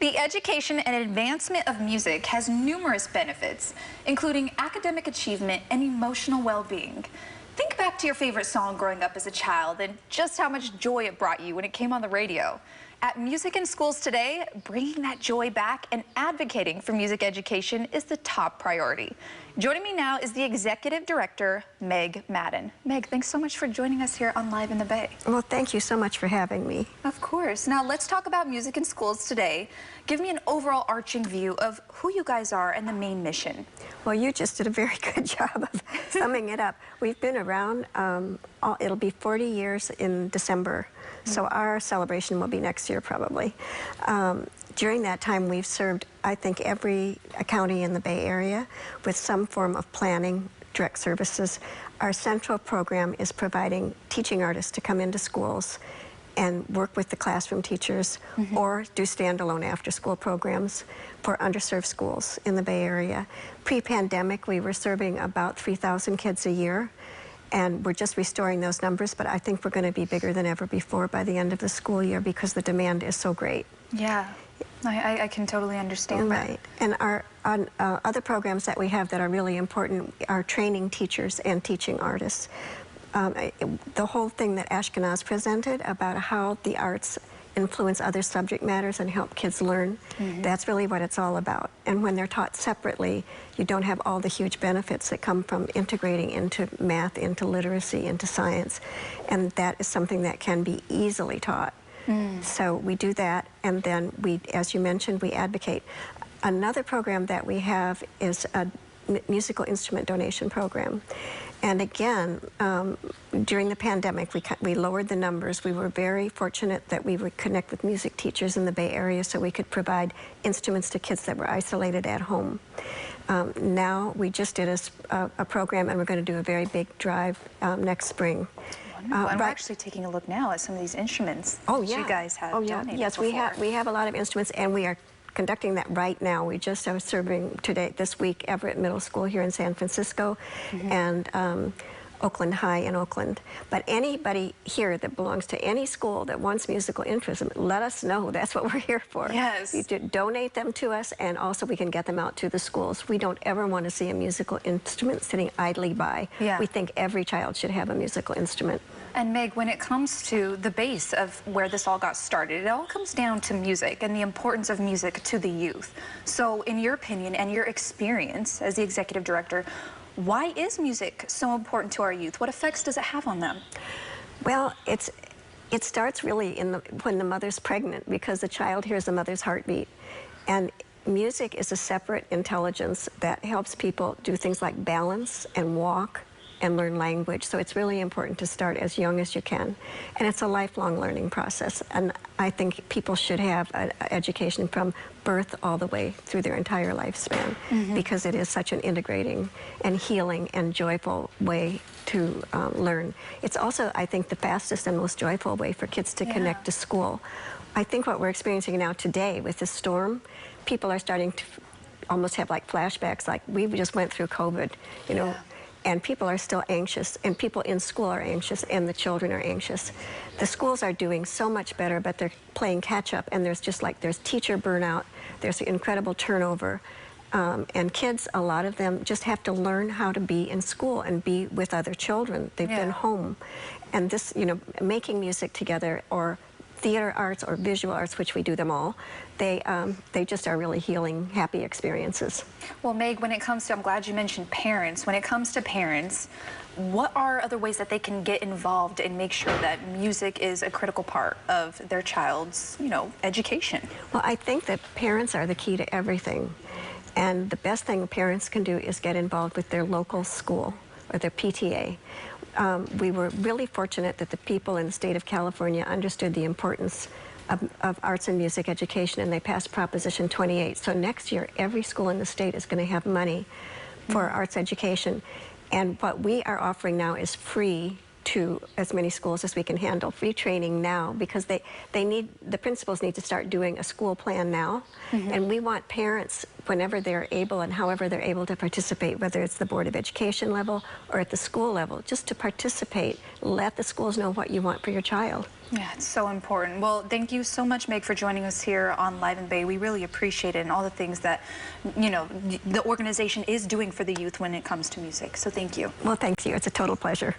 The education and advancement of music has numerous benefits, including academic achievement and emotional well-being. Think back to your favorite song growing up as a child and just how much joy it brought you when it came on the radio. At Music in Schools today, bringing that joy back and advocating for music education is the top priority. Joining me now is the Executive Director, Meg Madden. Meg, thanks so much for joining us here on Live in the Bay. Well, thank you so much for having me. Of course. Now, let's talk about Music in Schools today. Give me an overall arching view of who you guys are and the main mission. Well, you just did a very good job of summing it up. We've been around, it'll be 40 years in December, so our celebration will be next year probably. During that time, we've served, I think, every county in the Bay Area with some form of planning, direct services. Our central program is providing teaching artists to come into schools and work with the classroom teachers or do standalone after-school programs for underserved schools in the Bay Area. Pre-pandemic, we were serving about 3,000 kids a year, and we're just restoring those numbers, but I think we're going to be bigger than ever before by the end of the school year because the demand is so great. Yeah, I can totally understand that. Right, and our other programs that we have that are really important are training teachers and teaching artists. The whole thing that Ashkenaz presented about how the arts influence other subject matters and help kids learn, that's really what it's all about. And when they're taught separately, you don't have all the huge benefits that come from integrating into math, into literacy, into science. And that is something that can be easily taught. So we do that, and then we, as you mentioned, we advocate. Another program that we have is a musical instrument donation program. And again, during the pandemic, we lowered the numbers. We were very fortunate that we would connect with music teachers in the Bay Area so we could provide instruments to kids that were isolated at home. Now, we just did a program, and we're going to do a very big drive next spring. And we're actually taking a look now at some of these instruments that you guys have donated Yes, before. we have a lot of instruments, and we are conducting that right now. We just are serving this week, Everett Middle School here in San Francisco, and Oakland High in Oakland. But anybody here that belongs to any school that wants musical interest, let us know. That's what we're here for. Yes. You donate them to us, and also we can get them out to the schools. We don't ever want to see a musical instrument sitting idly by. Yeah. We think every child should have a musical instrument. And Meg, when it comes to the base of where this all got started, it all comes down to music and the importance of music to the youth. So in your opinion and your experience as the executive director, why is music so important to our youth? What effects does it have on them? Well, it starts really when the mother's pregnant, because the child hears the mother's heartbeat. And music is a separate intelligence that helps people do things like balance and walk and learn language. So it's really important to start as young as you can. And it's a lifelong learning process. And I think people should have an education from birth all the way through their entire lifespan, because it is such an integrating and healing and joyful way to learn. It's also, I think, the fastest and most joyful way for kids to connect to school. I think what we're experiencing now today with this storm, people are starting to almost have like flashbacks, like we just went through COVID, you know, and people are still anxious, and people in school are anxious, and the children are anxious. The schools are doing so much better, but they're playing catch up, and there's teacher burnout, there's incredible turnover, and kids, a lot of them just have to learn how to be in school and be with other children. They've been home, and this, you know, making music together, or theater arts or visual arts, which we do them all, they just are really healing, happy experiences. Well, Meg, when it comes to, I'm glad you mentioned parents, when it comes to parents, what are other ways that they can get involved and make sure that music is a critical part of their child's, you know, education? Well, I think that parents are the key to everything. And the best thing parents can do is get involved with their local school or their PTA. We were really fortunate that the people in the state of California understood the importance of arts and music education, and they passed Proposition 28. So next year, every school in the state is going to have money for arts education. And what we are offering now is free to as many schools as we can handle free training now, because the principals need to start doing a school plan now. And we want parents, whenever they're able and however they're able to participate, whether it's the Board of Education level or at the school level, just to participate. Let the schools know what you want for your child. Yeah, it's so important. Well, thank you so much, Meg, for joining us here on Live in Bay. We really appreciate it and all the things that, you know, the organization is doing for the youth when it comes to music. So thank you. Well, thank you. It's a total pleasure.